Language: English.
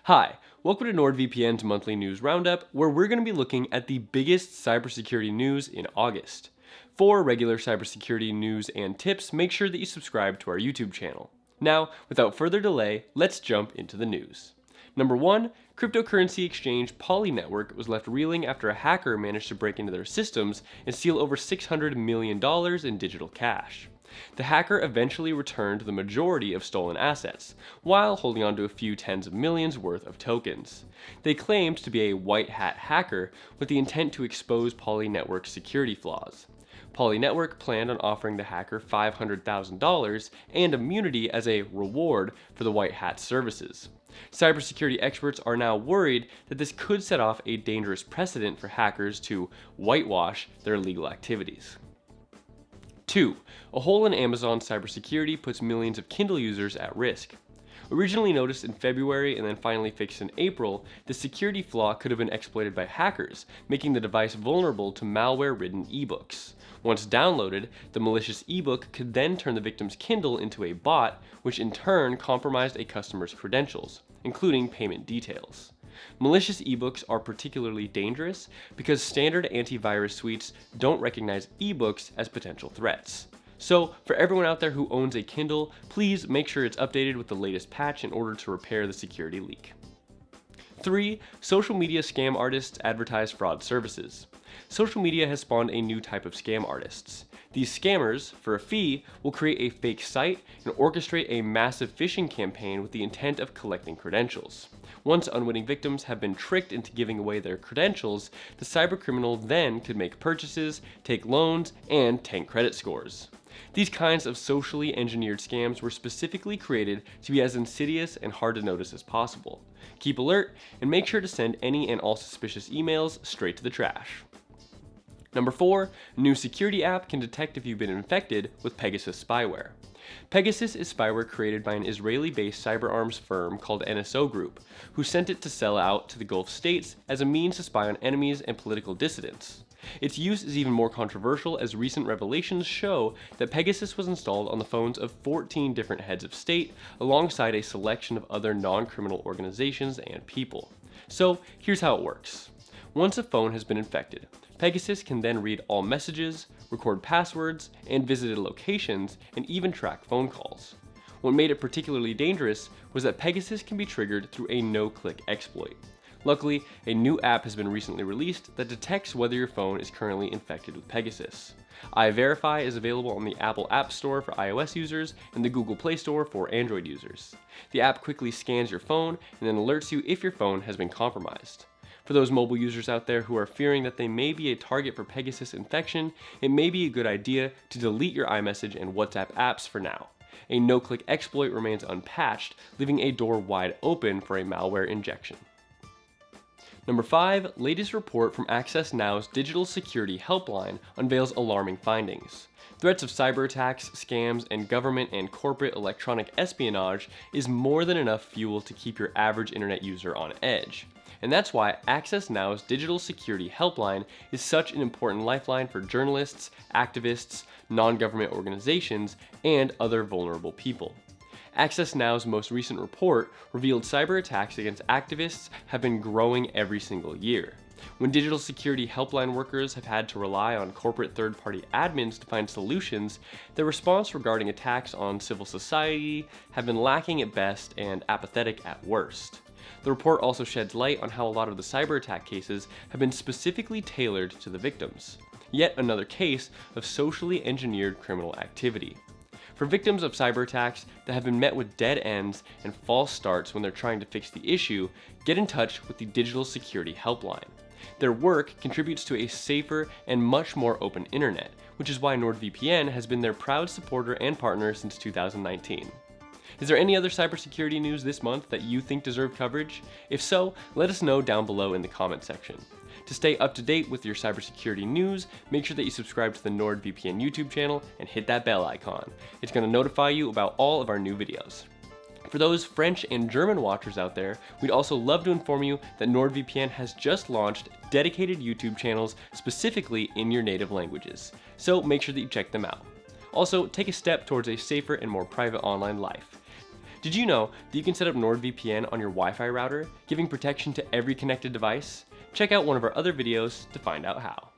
Hi, welcome to NordVPN's monthly news roundup, where we're going to be looking at the biggest cybersecurity news in August. For regular cybersecurity news and tips, make sure that you subscribe to our YouTube channel. Now, without further delay, let's jump into the news. Number 1, cryptocurrency exchange Poly Network was left reeling after a hacker managed to break into their systems and steal over $600 million in digital cash. The hacker eventually returned the majority of stolen assets, while holding on to a few tens of millions worth of tokens. They claimed to be a white hat hacker with the intent to expose Poly Network's security flaws. Poly Network planned on offering the hacker $500,000 and immunity as a reward for the white hat services. Cybersecurity experts are now worried that this could set off a dangerous precedent for hackers to whitewash their illegal activities. 2. A hole in Amazon cybersecurity puts millions of Kindle users at risk. Originally noticed in February and then finally fixed in April, the security flaw could have been exploited by hackers, making the device vulnerable to malware-ridden ebooks. Once downloaded, the malicious ebook could then turn the victim's Kindle into a bot, which in turn compromised a customer's credentials, including payment details. Malicious ebooks are particularly dangerous because standard antivirus suites don't recognize ebooks as potential threats. So, for everyone out there who owns a Kindle, please make sure it's updated with the latest patch in order to repair the security leak. 3. Social media scam artists advertise fraud services. Social media has spawned a new type of scam artists. These scammers, for a fee, will create a fake site and orchestrate a massive phishing campaign with the intent of collecting credentials. Once unwitting victims have been tricked into giving away their credentials, the cybercriminal then could make purchases, take loans, and tank credit scores. These kinds of socially engineered scams were specifically created to be as insidious and hard to notice as possible. Keep alert and make sure to send any and all suspicious emails straight to the trash. Number 4, a new security app can detect if you've been infected with Pegasus spyware. Pegasus is spyware created by an Israeli-based cyber arms firm called NSO Group, who sent it to sell out to the Gulf states as a means to spy on enemies and political dissidents. Its use is even more controversial as recent revelations show that Pegasus was installed on the phones of 14 different heads of state alongside a selection of other non-criminal organizations and people. So here's how it works. Once a phone has been infected, Pegasus can then read all messages, record passwords, and visited locations, and even track phone calls. What made it particularly dangerous was that Pegasus can be triggered through a no-click exploit. Luckily, a new app has been recently released that detects whether your phone is currently infected with Pegasus. iVerify is available on the Apple App Store for iOS users and the Google Play Store for Android users. The app quickly scans your phone and then alerts you if your phone has been compromised. For those mobile users out there who are fearing that they may be a target for Pegasus infection, it may be a good idea to delete your iMessage and WhatsApp apps for now. A no-click exploit remains unpatched, leaving a door wide open for a malware injection. Number 5, latest report from Access Now's Digital Security Helpline unveils alarming findings. Threats of cyber attacks, scams, and government and corporate electronic espionage is more than enough fuel to keep your average internet user on edge. And that's why Access Now's Digital Security Helpline is such an important lifeline for journalists, activists, non-government organizations, and other vulnerable people. Access Now's most recent report revealed cyber attacks against activists have been growing every single year. When digital security helpline workers have had to rely on corporate third-party admins to find solutions, their response regarding attacks on civil society have been lacking at best and apathetic at worst. The report also sheds light on how a lot of the cyber attack cases have been specifically tailored to the victims. Yet another case of socially engineered criminal activity. For victims of cyber attacks that have been met with dead ends and false starts when they're trying to fix the issue, get in touch with the Digital Security Helpline. Their work contributes to a safer and much more open internet, which is why NordVPN has been their proud supporter and partner since 2019. Is there any other cybersecurity news this month that you think deserve coverage? If so, let us know down below in the comment section. To stay up to date with your cybersecurity news, make sure that you subscribe to the NordVPN YouTube channel and hit that bell icon. It's going to notify you about all of our new videos. For those French and German watchers out there, we'd also love to inform you that NordVPN has just launched dedicated YouTube channels specifically in your native languages, so make sure that you check them out. Also, take a step towards a safer and more private online life. Did you know that you can set up NordVPN on your Wi-Fi router, giving protection to every connected device? Check out one of our other videos to find out how.